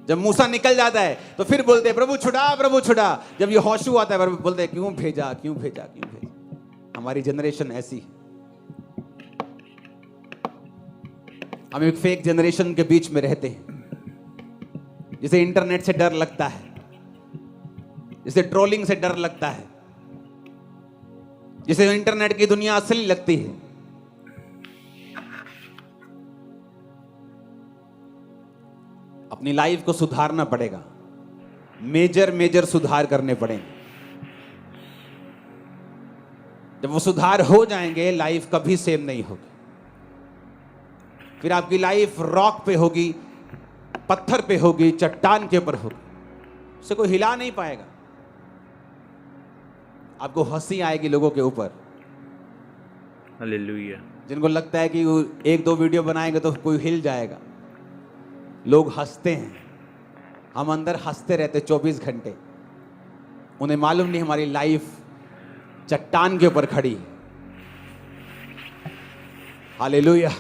जब मूसा निकल जाता है तो फिर बोलते प्रभु छुड़ा, प्रभु छुड़ा। जब ये होशू आता है बोलते क्यों भेजा, क्यों भेजा, क्यों भेजा। हमारी जनरेशन ऐसी है। हम एक फेक जनरेशन के बीच में रहते हैं, जिसे इंटरनेट से डर लगता है, जिसे ट्रोलिंग से डर लगता है, जिसे इंटरनेट की दुनिया असली लगती है। अपनी लाइफ को सुधारना पड़ेगा, मेजर सुधार करने पड़ेंगे। जब वो सुधार हो जाएंगे, लाइफ कभी सेम नहीं होगी। फिर आपकी लाइफ रॉक पे होगी, पत्थर पे होगी, चट्टान के ऊपर होगी, उसे कोई हिला नहीं पाएगा। आपको हंसी आएगी लोगों के ऊपर, हालेलुया। जिनको लगता है कि वो एक दो वीडियो बनाएंगे तो कोई हिल जाएगा। लोग हंसते हैं, हम अंदर हंसते रहते 24 घंटे। उन्हें मालूम नहीं हमारी लाइफ चट्टान के ऊपर खड़ी है। हालेलुया।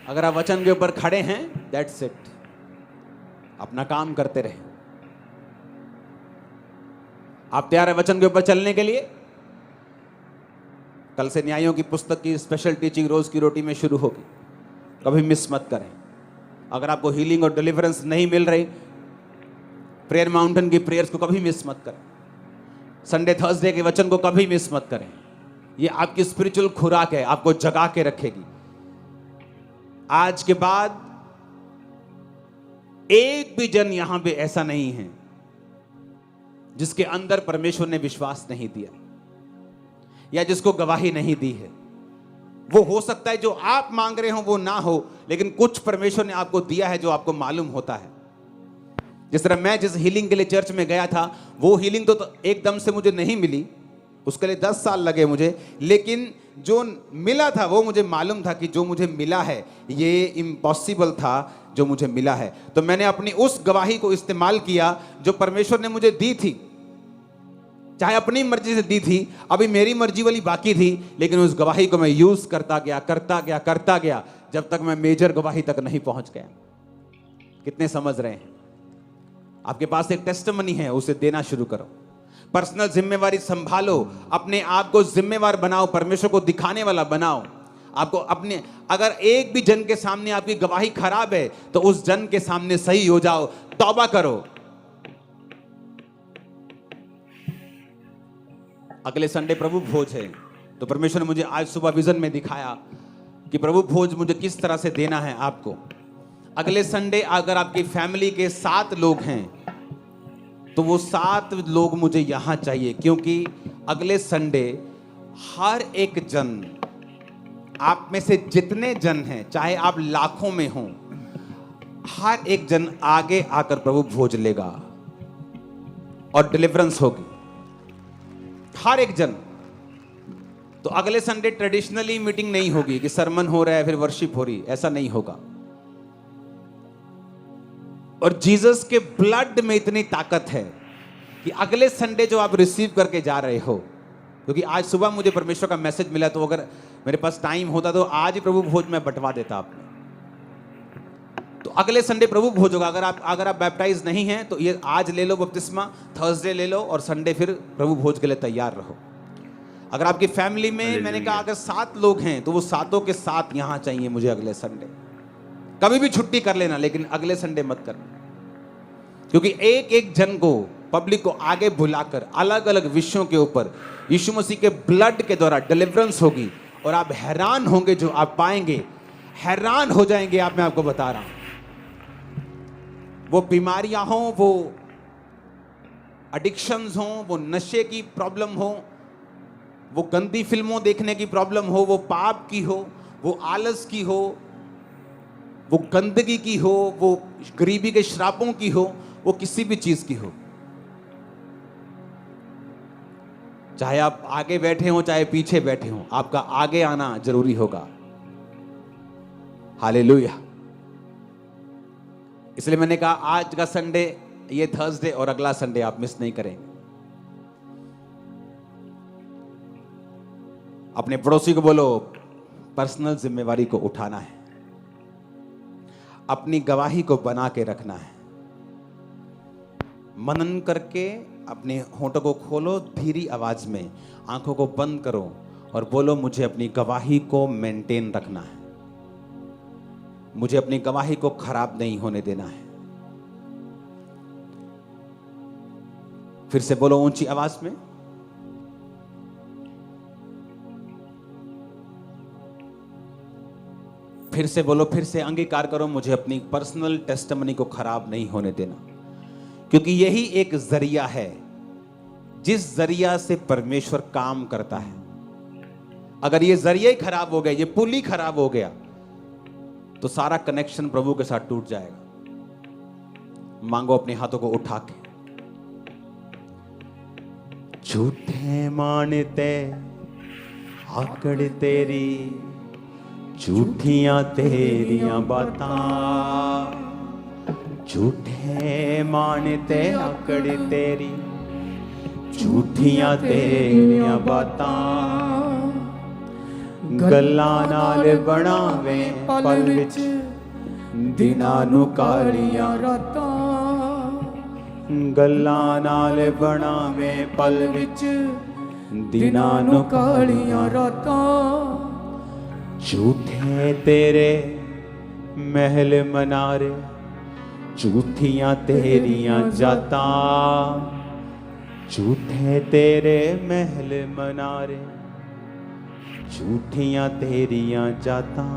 अगर आप वचन के ऊपर खड़े हैं, दैट्स इट, अपना काम करते रहे। आप तैयार हैं वचन के ऊपर चलने के लिए? कल से न्यायों की पुस्तक की स्पेशल टीचिंग रोज की रोटी में शुरू होगी, कभी मिस मत करें। अगर आपको हीलिंग और डिलीवरेंस नहीं मिल रही, प्रेयर माउंटेन की प्रेयर्स को कभी मिस मत करें। संडे थर्सडे के वचन को कभी मिस मत करें। ये आपकी स्पिरिचुअल खुराक है, आपको जगा के रखेगी। आज के बाद एक भी जन यहां पे ऐसा नहीं है जिसके अंदर परमेश्वर ने विश्वास नहीं दिया या जिसको गवाही नहीं दी है। वो हो सकता है जो आप मांग रहे हो वो ना हो, लेकिन कुछ परमेश्वर ने आपको दिया है जो आपको मालूम होता है। जिस तरह मैं जिस हीलिंग के लिए चर्च में गया था, वो हीलिंग तो एकदम से मुझे नहीं मिली, उसके लिए 10 साल लगे मुझे, लेकिन जो मिला था वो मुझे मालूम था कि जो मुझे मिला है ये इम्पॉसिबल था जो मुझे मिला है। तो मैंने अपनी उस गवाही को इस्तेमाल किया जो परमेश्वर ने मुझे दी थी, चाहे अपनी मर्जी से दी थी, अभी मेरी मर्जी वाली बाकी थी, लेकिन उस गवाही को मैं यूज करता गया जब तक मैं मेजर गवाही तक नहीं पहुंच गया। कितने समझ रहे हैं? आपके पास एक टेस्टिमनी है, उसे देना शुरू करो। पर्सनल जिम्मेवारी संभालो, अपने आप को जिम्मेवार बनाओ, परमेश्वर को दिखाने वाला बनाओ। आपको अपने, अगर एक भी जन के सामने आपकी गवाही खराब है तो उस जन के सामने सही हो जाओ, तौबा करो। अगले संडे प्रभु भोज है, तो परमेश्वर ने मुझे आज सुबह विजन में दिखाया कि प्रभु भोज मुझे किस तरह से देना है आपको। अगले संडे अगर आपकी फैमिली के 7 लोग हैं तो वो 7 लोग मुझे यहां चाहिए, क्योंकि अगले संडे हर एक जन, आप में से जितने जन हैं, चाहे आप लाखों में हों, हर एक जन आगे आकर प्रभु भोज लेगा और डिलीवरेंस होगी, हर एक जन। तो अगले संडे ट्रेडिशनली मीटिंग नहीं होगी कि सरमन हो रहा है फिर वर्शिप हो रही, ऐसा नहीं होगा। और जीसस के ब्लड में इतनी ताकत है कि अगले संडे जो आप रिसीव करके जा रहे हो, क्योंकि आज सुबह मुझे परमेश्वर का मैसेज मिला, तो अगर मेरे पास टाइम होता तो आज ही प्रभु भोज में बंटवा देता आपने। तो अगले संडे प्रभु भोज होगा। अगर आप बैप्टाइज नहीं हैं तो ये आज ले लो बपतिस्मा, थर्सडे ले लो और संडे फिर प्रभु भोज के लिए तैयार रहो। अगर आपकी फैमिली में, मैंने कहा अगर 7 लोग हैं तो वो 7 के 7 यहां चाहिए मुझे अगले संडे। कभी भी छुट्टी कर लेना, लेकिन अगले संडे मत करना, क्योंकि एक एक जन को, पब्लिक को आगे बुलाकर अलग अलग विषयों के ऊपर यीशु मसीह के ब्लड के द्वारा डिलीवरेंस होगी। और आप हैरान होंगे जो आप पाएंगे, हैरान हो जाएंगे। मैं आपको बता रहा हूं, वो बीमारियां हो, वो एडिक्शंस हो, वो नशे की प्रॉब्लम हो, वो गंदी फिल्मों देखने की प्रॉब्लम हो, वो पाप की हो, वो आलस की हो, वो गंदगी की हो, वो गरीबी के श्रापों की हो, वो किसी भी चीज की हो, चाहे आप आगे बैठे हो चाहे पीछे बैठे हो, आपका आगे आना जरूरी होगा। हालेलुया। इसलिए मैंने कहा आज का संडे, ये थर्सडे और अगला संडे आप मिस नहीं करेंगे। अपने पड़ोसी को बोलो, पर्सनल जिम्मेवारी को उठाना है, अपनी गवाही को बना के रखना है। मनन करके अपने होंठों को खोलो, धीरी आवाज में आंखों को बंद करो और बोलो, मुझे अपनी गवाही को मेंटेन रखना है, मुझे अपनी गवाही को खराब नहीं होने देना है। फिर से बोलो ऊंची आवाज में, फिर से बोलो, फिर से अंगीकार करो, मुझे अपनी पर्सनल टेस्टिमनी को खराब नहीं होने देना, क्योंकि यही एक जरिया है जिस जरिया से परमेश्वर काम करता है। अगर ये जरिया ही खराब हो गया, ये पुल ही खराब हो गया, तो सारा कनेक्शन प्रभु के साथ टूट जाएगा। मांगो अपने हाथों को उठा के, झूठे मानते आकड़ तेरी, झूठियां तेरियां बातां, झूठे मानते आकड़ तेरी, झूठियां तेरियां बातां, गल्लां नाल बनावे पल विच दिनां नूं कालियां रातां, गल्लां नाल बनावे पल विच दिनां नूं कालियां रातां, झूठे तेरे महल मनारे, झूठियां तेरियां जातां, झूठे तेरे महल मनारे, झूठियां तेरियां जातां,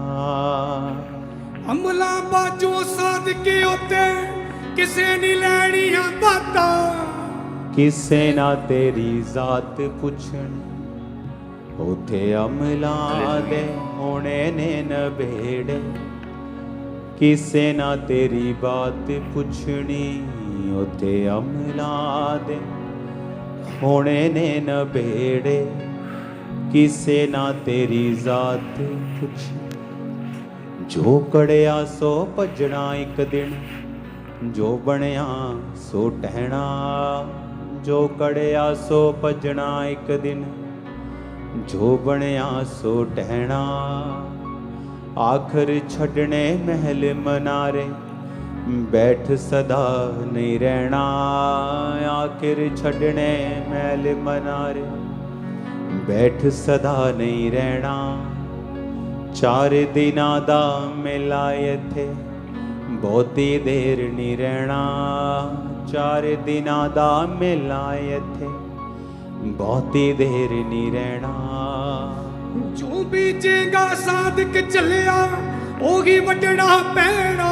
अमला बाजो साध के होते किसे नी लैनियां बातां, किसे ना तेरी जात पुछण, उथे अमला दे होने ने नबेड़े, किसे ना तेरी बात पुछनी, उथे अमला दे होने ने नबेड़े, किसे ना तेरी जात पुछनी, जो कड़िया सो भजना एक दिन, जो बनया सो टहना, जो कड़िया सो भजना एक दिन, जो बनया सो टहना, आखिर छड़ने महल मनारे, बैठ सदा नहीं रहना, आखिर छड़ने महल मनारे, बैठ सदा नहीं रहना, 4 दिनां दा मेला इत्थे बहुती देर नहीं रहना, 4 दिनां दा मेला इत्थे बहुती देर नहीं रहना, जो बीजेगा साधक चलिया ओही वडना पैना,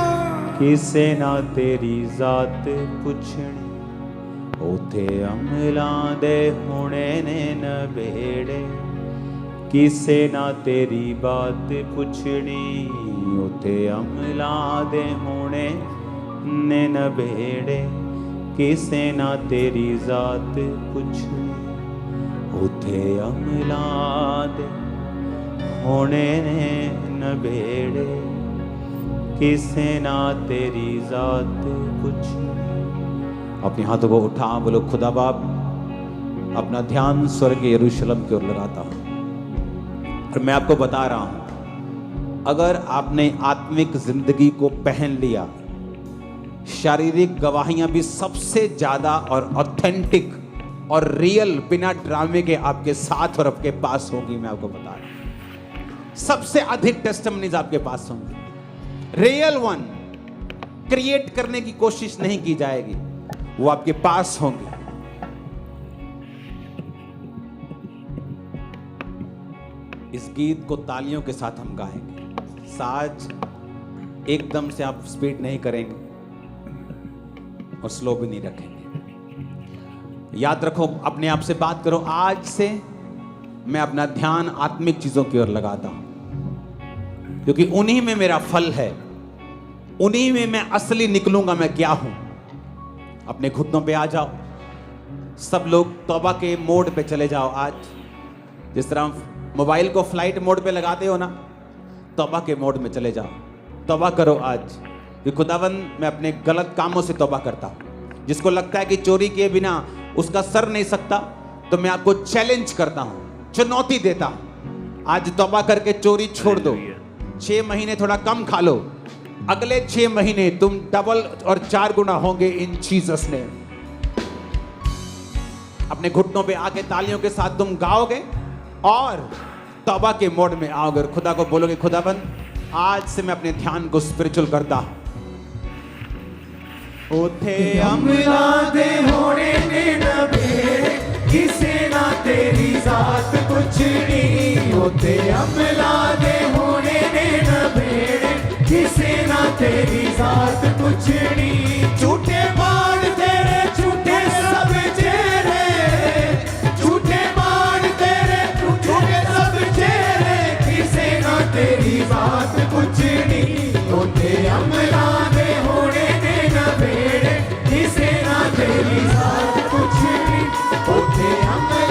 किसे ना तेरी जात पुछनी, उथे अमलां दे होने ने नबेड़े, किसे ना तेरी बात पुछनी, उथे अमलां दे होने ने नबेड़े, किसे ना तेरी जात पुछनी, उथे अमलां दे होने ने नबेड़े, किसे ना तेरी जात पुछनी। अपने हाथों को उठा बोलो, खुदा बाप अपना ध्यान स्वर्ग यरूशलेम की ओर लगाता हूं, और मैं आपको बता रहा हूं, अगर आपने आत्मिक जिंदगी को पहन लिया, शारीरिक गवाहियां भी सबसे ज्यादा और ऑथेंटिक और रियल बिना ड्रामे के आपके साथ और आपके पास होगी। मैं आपको बता रहा हूं, सबसे अधिक टेस्टिमनीज आपके पास होंगी। रियल वन क्रिएट करने की कोशिश नहीं की जाएगी, वो आपके पास होंगे। इस गीत को तालियों के साथ हम गाएंगे। साज एकदम से आप स्पीड नहीं करेंगे और स्लो भी नहीं रखेंगे। याद रखो, अपने आप से बात करो, आज से मैं अपना ध्यान आत्मिक चीजों की ओर लगाता हूं, क्योंकि उन्हीं में मेरा फल है, उन्हीं में मैं असली निकलूंगा मैं क्या हूं। अपने घुटनों पे आ जाओ, सब लोग तौबा के मोड पे चले जाओ। आज जिस तरह मोबाइल को फ्लाइट मोड पे लगाते हो ना, तौबा के मोड में चले जाओ। तौबा करो आज कि खुदावंद मैं अपने गलत कामों से तौबा करता हूं। जिसको लगता है कि चोरी किए बिना उसका सर नहीं सकता, तो मैं आपको चैलेंज करता हूं, चुनौती देता हूं। आज तौबा करके चोरी छोड़ दो। 6 महीने थोड़ा कम खा लो, अगले 6 महीने तुम डबल और 4 गुना होंगे इन जीसस ने। अपने घुटनों पे आके तालियों के साथ तुम गाओगे और तौबा के मोड में आओगे और खुदा को बोलोगे, खुदाबंद आज से मैं अपने ध्यान को स्पिरिचुअल करता हूं। उथे अमला दे होने ने नबेड़े, किसे ना तेरी जात पुछनी। उथे अमला दे होने ने नबेड़े, किसे ना तेरी जात पुछनी। झूठे बाण तेरे झूठे सब चेहरे, झूठे बाण तेरे झूठे सब चेहरे, किसे ना तेरी जात पुछनी। उथे अमला दे होने ने नबेड़े, किसे ना तेरी जात पुछनी। उथे अमला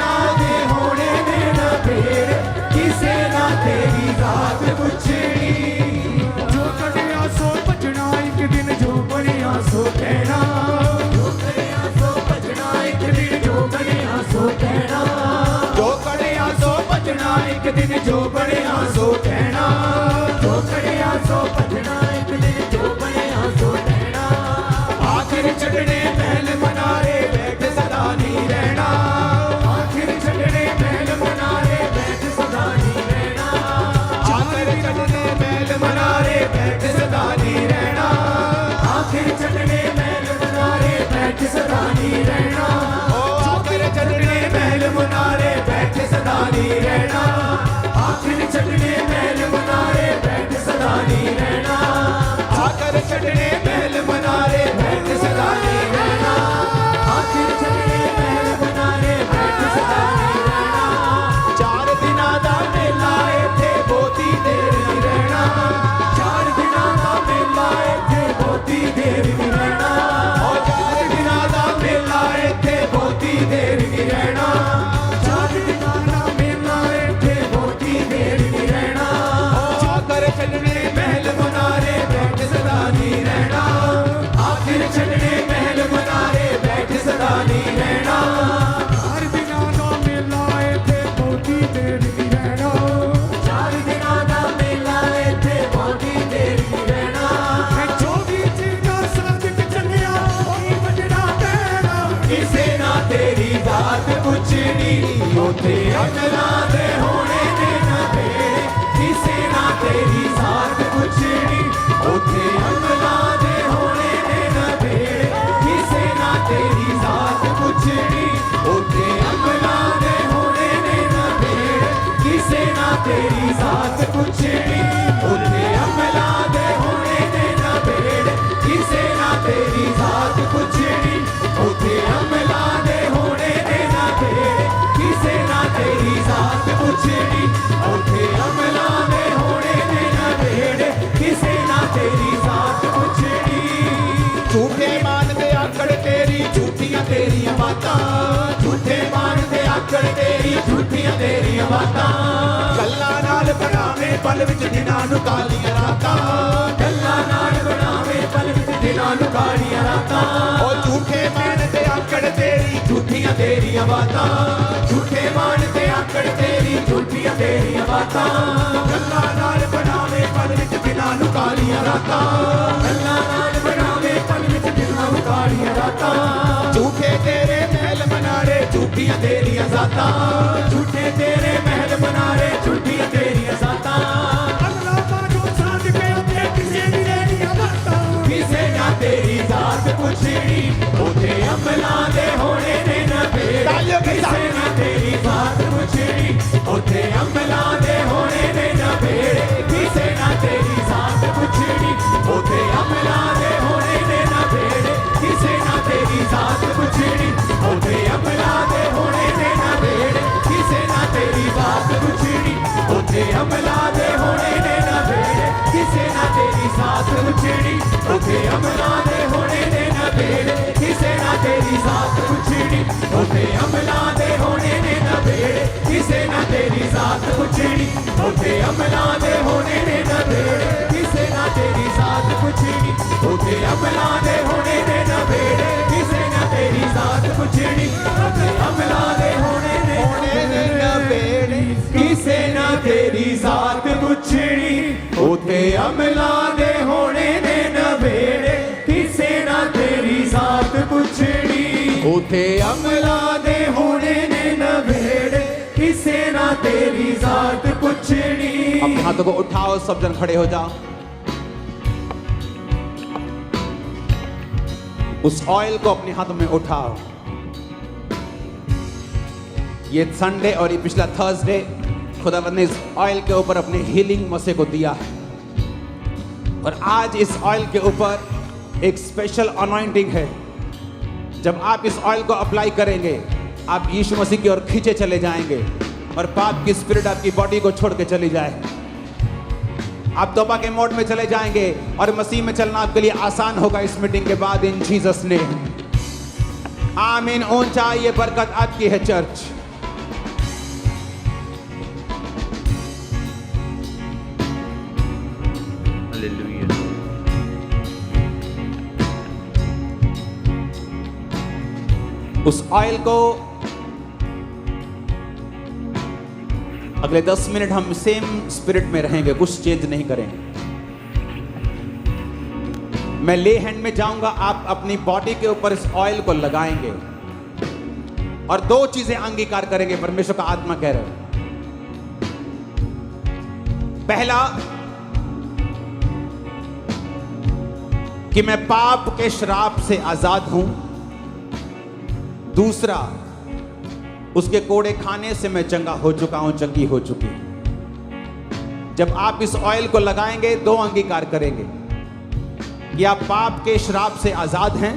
कुछ नहीं उथे अमला दे होने ने नवेड़े किसे ना तेरी जात कुछ नहीं उथे अमला दे होने ने नवेड़े किसे ना तेरी जात कुछ नहीं उथे अमला दे होने ने नवेड़े किसे ना तेरी जात कुछ नहीं उथे अमला दे होने ने नवेड़े किसे ना तेरी जात कुछ नहीं उथे अमला दे होने ने नवेड़े किसे ना तेरी जात कुछ नहीं उथे अमला दे होने ने नवेड़े किसे ना तेरी जात कुछ नहीं झूठे मानते आकड़ तेरी झूठियां तेरियां बातां झूठे मानते आकड़ तेरी झूठियां तेरियां बातां गल्लां नाल बनावे पल विच दिनां नूं कालियां रातां गल्लां नाल बनावे पल विच दिनां नूं कालियां रातां ओ झूठे मानते आकड़ तेरी झूठियां तेरियां बातां झूठे मानते आकड़ तेरी झूठियां तेरियां बातां गल्लां नाल बनावे पल विच दिनां नूं कालियां रातां गल्लां नाल बनावे पल विच दिनां नूं कालियां रातां झूठे तेरे महल मनारे झूठियां तेरियां जातां झूठे तेरे महल बनारे झूठियां तेरियां जातां अल्लाह बाजो साध के अपने किसे भी लेनियां बातां किसे ना तेरी जात कुछ नहीं उथे अमला दे होने ने नवेड़े तालियों के साथ। किसे ना तेरी जात कुछ नहीं उथे अमला दे होने ने नवेड़े किसे ना तेरी जात कुछ नहीं उथे अमला दे होने ने नवेड़े किसे ना तेरी जात कुछ नहीं उथे अमला दे होने ने नवेड़े किसे ना तेरी जात कुछ नहीं उथे अमला दे होने ने नवेड़े किसे ना तेरी जात कुछ नहीं उथे अमला दे होने ने नवेड़े किसे ना तेरी जात कुछ नहीं उथे अमला दे होने ने नवेड़े किसे ना तेरी जात कुछ नहीं उथे अमला दे होने ने नवेड़े किसे ना तेरी जात कुछ नहीं उथे अमला दे होने ने नवेड़े किसे ना तेरी जात कुछ नहीं उथे अमला दे होने ने नवेड़े किसे ना तेरी जात कुछ नहीं उथे अमला दे होने ने नवेड़े किसे ना तेरी जात कुछ नहीं उथे अमला दे होने ने नवेड़े किसे ना तेरी जात कुछ नहीं अपने हाथों को उठाओ सब जन खड़े हो जाओ उस ऑयल को अपने हाथों में उठाओ ये संडे और ये पिछला थर्सडे खुदावंद ने इस ऑयल के ऊपर अपने हीलिंग मसे को दिया है और आज इस ऑयल के ऊपर एक स्पेशल अनॉइंटिंग है जब आप इस ऑयल को अप्लाई करेंगे आप यीशु मसीह की ओर खींचे चले जाएंगे और पाप की स्पिरिट आपकी बॉडी को छोड़ के चली जाए आप तौबा के मोड में चले जाएंगे और मसीह में चलना आपके लिए आसान होगा इस मीटिंग के बाद इन जीसस नेम आमीन ऊंचा ये बरकत आपकी है चर्च हालेलुया। उस ऑयल को अगले 10 मिनट हम सेम स्पिरिट में रहेंगे कुछ चेंज नहीं करेंगे मैं ले हैंड में जाऊंगा आप अपनी बॉडी के ऊपर इस ऑयल को लगाएंगे और दो चीजें अंगीकार करेंगे परमेश्वर का आत्मा कह रहे हैं पहला कि मैं पाप के श्राप से आजाद हूं दूसरा उसके कोड़े खाने से मैं चंगा हो चुका हूं चंगी हो चुकी जब आप इस ऑयल को लगाएंगे दो अंगीकार करेंगे कि आप पाप के श्राप से आजाद हैं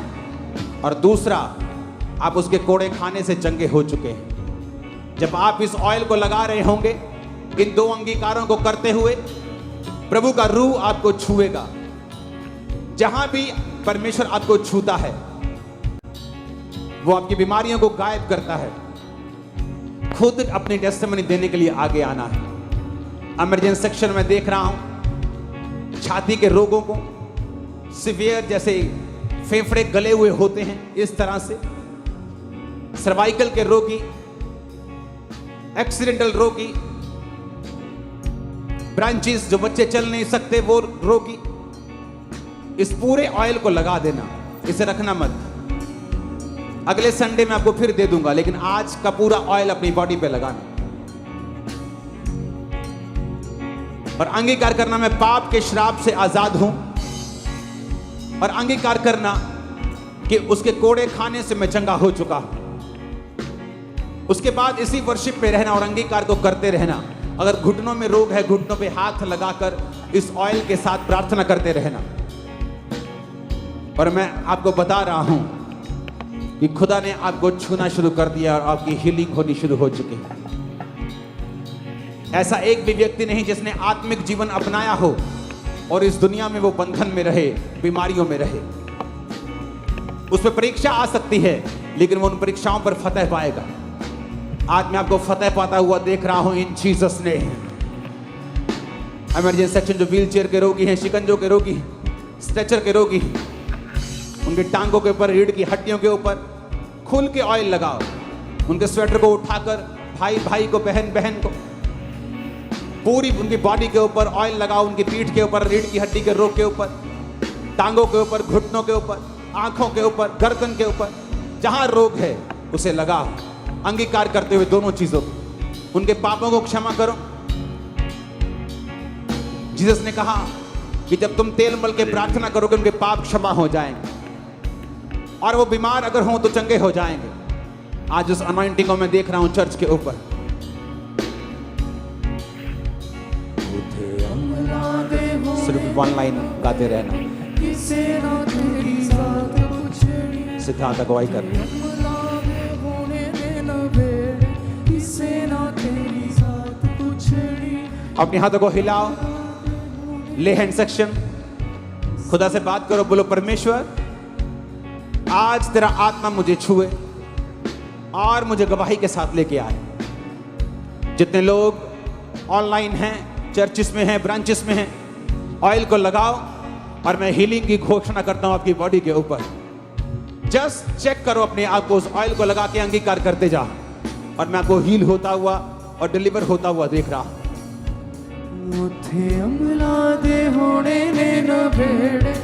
और दूसरा आप उसके कोड़े खाने से चंगे हो चुके हैं जब आप इस ऑयल को लगा रहे होंगे इन दो अंगीकारों को करते हुए प्रभु का रूह आपको छुएगा जहां भी परमेश्वर आपको छूता है वो आपकी बीमारियों को गायब करता है खुद अपनी टेस्टिमनी देने के लिए आगे आना है इमरजेंसी सेक्शन में देख रहा हूं छाती के रोगों को सीवियर जैसे फेफड़े गले हुए होते हैं इस तरह से सर्वाइकल के रोगी एक्सीडेंटल रोगी ब्रांचेस जो बच्चे चल नहीं सकते वो रोगी इस पूरे ऑयल को लगा देना इसे रखना मत अगले संडे में आपको फिर दे दूंगा, लेकिन आज का पूरा ऑयल अपनी बॉडी पे लगाना और अंगीकार करना मैं पाप के श्राप से आजाद हूं, और अंगीकार करना कि उसके कोड़े खाने से मैं चंगा हो चुका हूं। उसके बाद इसी वर्शिप पे रहना और अंगीकार को करते रहना। अगर घुटनों में रोग है, घुटनों पे हाथ लगाकर इस ऑयल के साथ प्रार्थना करते रहना। और मैं आपको बता रहा हूं कि खुदा ने आपको छूना शुरू कर दिया और आपकी हीलिंग होनी शुरू हो चुकी है। ऐसा एक भी व्यक्ति नहीं जिसने आत्मिक जीवन अपनाया हो और इस दुनिया में वो बंधन में रहे, बीमारियों में रहे। उस पर परीक्षा आ सकती है, लेकिन वो उन परीक्षाओं पर फतह पाएगा। आज मैं आपको फतह पाता हुआ देख रहा हूं इन जीसस ने। इमरजेंसी सेक्शन जो व्हील चेयर के रोगी हैं, शिकंजों के रोगी, स्ट्रेचर के रोगी, उनके टांगों के ऊपर, रीढ़ की हड्डियों के ऊपर खुल के ऑयल लगाओ। उनके स्वेटर को उठाकर भाई भाई को, बहन बहन को, पूरी उनकी बॉडी के ऊपर ऑयल लगाओ। उनकी पीठ के ऊपर, रीढ़ की हड्डी के रोग के ऊपर, टांगों के ऊपर, घुटनों के ऊपर, आंखों के ऊपर, गर्दन के ऊपर, जहां रोग है उसे लगाओ। अंगीकार करते हुए दोनों चीजों को, उनके पापों को क्षमा करो। जीसस ने कहा कि जब तुम तेल मल के प्रार्थना करोगे उनके पाप क्षमा हो जाएंगे, और वो बीमार अगर हो तो चंगे हो जाएंगे। आज उस अनॉइंटिंग को मैं देख रहा हूं चर्च के ऊपर। सिर्फ वन लाइन गाते रहना। सिद्धार्थ अगुवाई कर अपने हाथों को हिलाओ, ले हैंड सेक्शन, खुदा से बात करो, बोलो परमेश्वर आज तेरा आत्मा मुझे छुए और मुझे गवाही के साथ लेके आए। जितने लोग ऑनलाइन हैं, चर्चिस में हैं, ब्रांचेस में हैं, ऑयल को लगाओ और मैं हीलिंग की घोषणा करता हूं आपकी बॉडी के ऊपर। जस्ट चेक करो अपने आप को, उस ऑयल को लगा के अंगीकार करते जाओ और मैं आपको हील होता हुआ और डिलीवर होता हुआ देख रहा हूं। उथे अमला दे होने ने न भेड़े